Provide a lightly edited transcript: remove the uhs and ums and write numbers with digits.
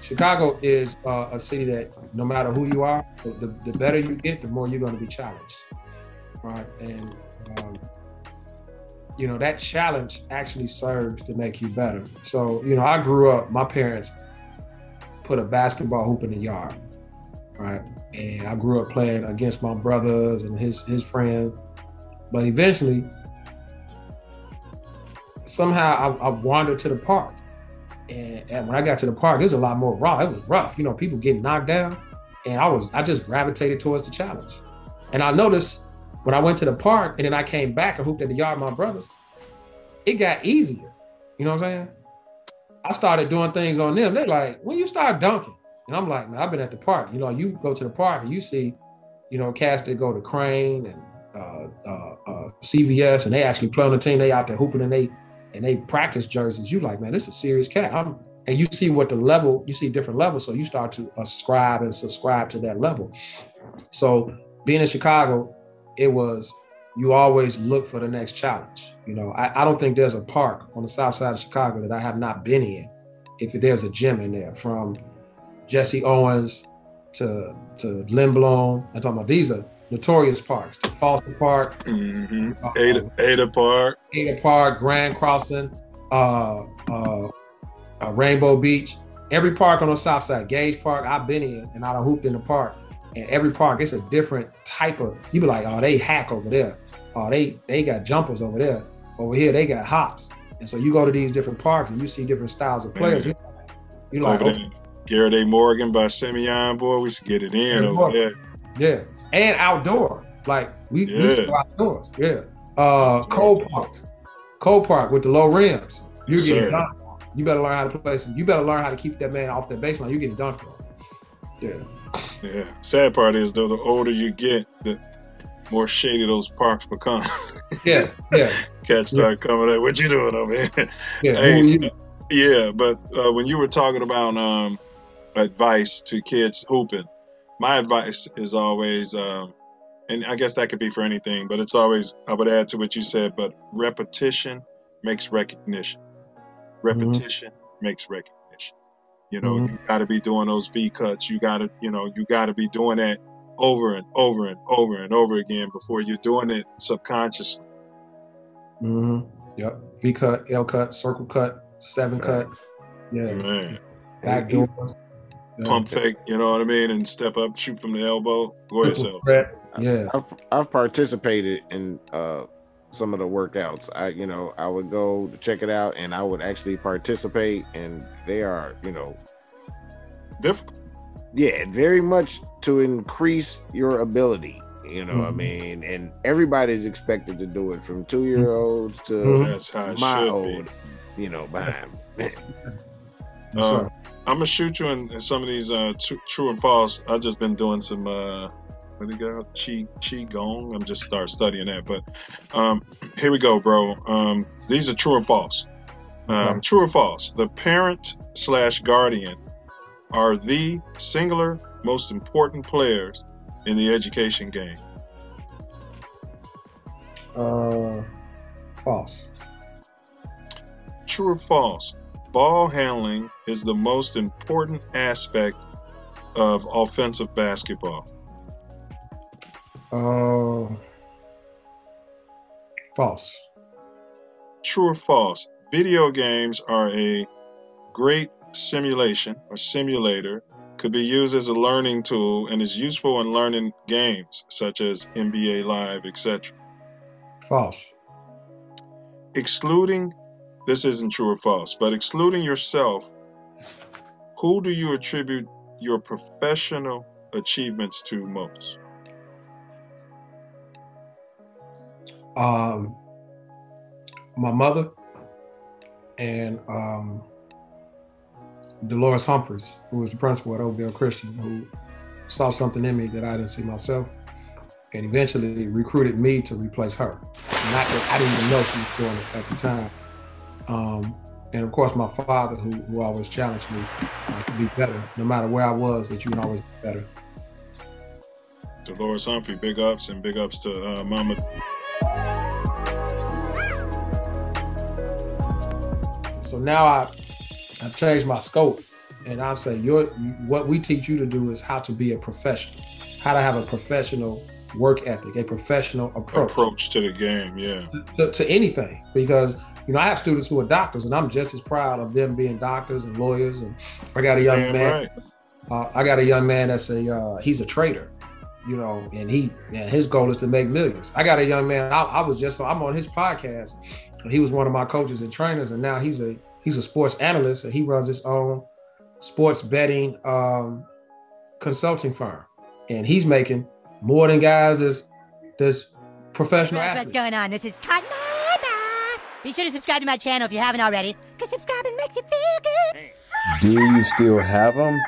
Chicago is a city that no matter who you are, the better you get, the more you're going to be challenged, right? And you know, that challenge actually serves to make you better. So, you know, I grew up, my parents put a basketball hoop in the yard, right? And I grew up playing against my brothers and his friends. But eventually, somehow I wandered to the park. And when I got to the park, it was a lot more raw. It was rough, you know, people getting knocked down. And I just gravitated towards the challenge. And I noticed when I went to the park and then I came back and hooped at the yard with my brothers, it got easier. You know what I'm saying? I started doing things on them. They're like, when you start dunking? And I'm like, man, I've been at the park. You know, you go to the park and you see, you know, cats that go to Crane and CVS, and they actually play on the team. They out there hooping and they practice jerseys. You like, man, this is a serious cat. And you see what the level, you see different levels. So you start to ascribe and subscribe to that level. So being in Chicago, it was, you always look for the next challenge. You know, I don't think there's a park on the south side of Chicago that I have not been in. If there's a gym in there, from Jesse Owens to Lindblom, I'm talking about, these are notorious parks, to Foster Park, Ada Park, Grand Crossing, Rainbow Beach, every park on the south side, Gage Park, I've been in, and I done hooped in the park. And every park, it's a different type of, you be like, oh, they hack over there. Oh, they got jumpers over there. Over here, they got hops. And so you go to these different parks and you see different styles of players. You like, okay. Garrett A. Morgan by Simeon, boy, we used to get it in over there. Yeah, and outdoor. Like, we used to go outdoors. Yeah. Cole Park with the low rims. You're getting dunked on. You better learn how to play some. You better learn how to keep that man off that baseline. You're getting dunked on. Yeah. Yeah. Sad part is, though, the older you get, the more shady those parks become. Yeah. Cats start coming at, what you doing over here? Yeah. Hey, yeah, but when you were talking about advice to kids hooping, my advice is always, and I guess that could be for anything, but it's always, I would add to what you said, but repetition makes recognition. Repetition makes recognition. You know, you got to be doing those V cuts. You got to be doing that over and over and over and over again before you're doing it subconsciously. Yep. V cut, L cut, circle cut, 7 cut. Yeah. Man. Back door. Pump fake, you know what I mean? And step up, shoot from the elbow. Go ahead, so. Yeah. I've participated in some of the workouts. I would go to check it out, and I would actually participate, and they are, difficult. Yeah, very much to increase your ability. You know what I mean? And everybody's expected to do it, from 2-year-olds to That's how it my should old, be. Behind. I'm gonna shoot you in some of these true and false. I've just been doing some what do you got? Qi Gong. I'm just start studying that. But here we go, bro. These are true and false. True or false? The parent/guardian are the singular most important players in the education game. False. True or false? Ball handling is the most important aspect of offensive basketball. False. True or false? Video games are a great simulation or simulator, could be used as a learning tool, and is useful in learning games such as NBA Live, etc. False. Excluding, this isn't true or false, but excluding yourself, who do you attribute your professional achievements to most? My mother and Dolores Humphreys, who was the principal at Oakdale Christian, who saw something in me that I didn't see myself, and eventually recruited me to replace her. Not that I didn't even know she was doing it at the time. And of course, my father, who always challenged me to be better, no matter where I was, that you can always be better. Dolores Humphrey, big ups, and big ups to Mama. So now I've changed my scope, And I'll say, what we teach you to do is how to be a professional, how to have a professional work ethic, a professional approach to the game, yeah, to anything. Because I have students who are doctors, and I'm just as proud of them being doctors and lawyers. And I got a young man. Right. I got a young man that's he's a trader, and his goal is to make millions. I got a young man. I'm on his podcast, and he was one of my coaches and trainers, and now he's a sports analyst, and he runs his own sports betting consulting firm, and he's making more than guys that's professional athletes. What's going on? This is Cotton. Be sure to subscribe to my channel if you haven't already, because subscribing makes you feel good. Do you still have them?